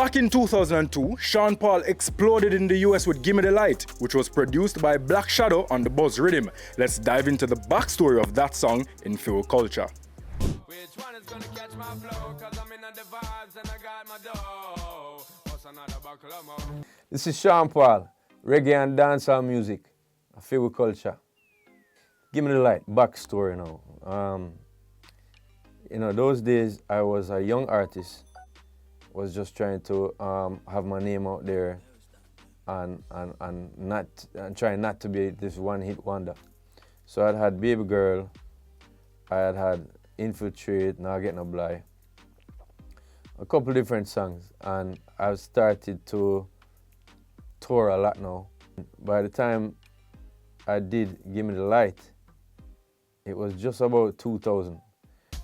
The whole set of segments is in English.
Back in 2002, Sean Paul exploded in the US with Gimme di Light, which was produced by Black Shadow on the Buzz Rhythm. Let's dive into the backstory of that song in Fiwi Culture. Which one is gonna catch my flow? 'Cause I'm in the vibes and I got my dough. What's another buckle of more? This is Sean Paul, reggae and dancehall music, Fiwi Culture. Gimme di Light, backstory now. Those days I was a young artist, was just trying to have my name out there and trying not to be this one-hit wonder. So I'd had Baby Girl, I had Infiltrate, Now Get No Blind, a couple different songs, and I've started to tour a lot now. By the time I did Gimme di Light, it was just about 2000.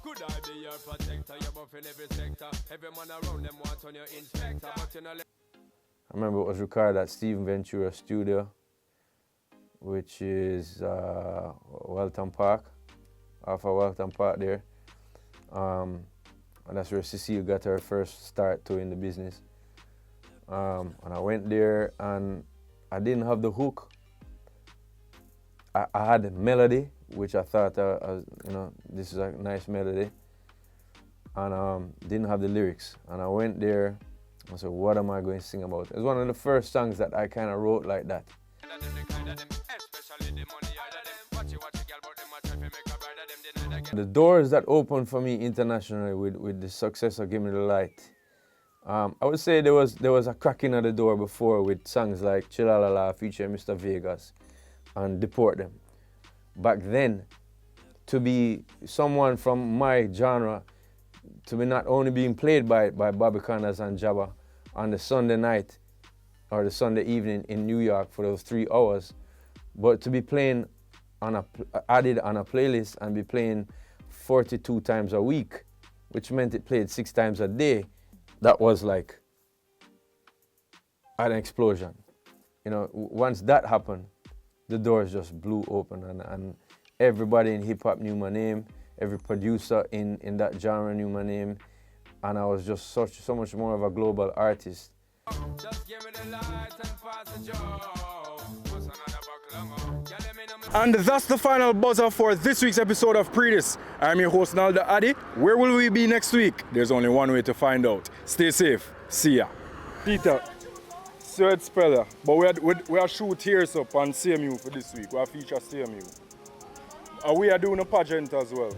Could I be your protector? You're buff in every sector. Every man around them wants on your inspector. But you know, I remember it was recorded at Steven Ventura Studio, which is Welton Park, off of Welton Park there. And that's where Cecile got her first start to in the business. And I went there and I didn't have the hook. I had the melody, which I thought, this is a nice melody, and didn't have the lyrics. And I went there, I said, what am I going to sing about? It was one of the first songs that I kind of wrote like that. The doors that opened for me internationally with the success of Gimme di Light, I would say there was a cracking at the door before with songs like Chilalala featuring Mr. Vegas and Deport Them. Back then, to be someone from my genre, to be not only being played by Bobby Connors and Jabba on the Sunday night or the Sunday evening in New York for those 3 hours, but to be playing added on a playlist and be playing 42 times a week, which meant it played 6 times a day, that was like an explosion. Once that happened, the doors just blew open, and everybody in hip-hop knew my name, every producer in that genre knew my name, and I was just so much more of a global artist. just give me the light and pass the joe. What's another buckle of more? Yeah, let me know me. And that's the final buzzer for this week's episode of Pree Dis. I'm your host, Naldo Addy. Where will we be next week? There's only one way to find out. Stay safe. See ya. Peter, so it's speller, but we are shoot Tears Up on CMU for this week. We are feature CMU. And we are doing a pageant as well.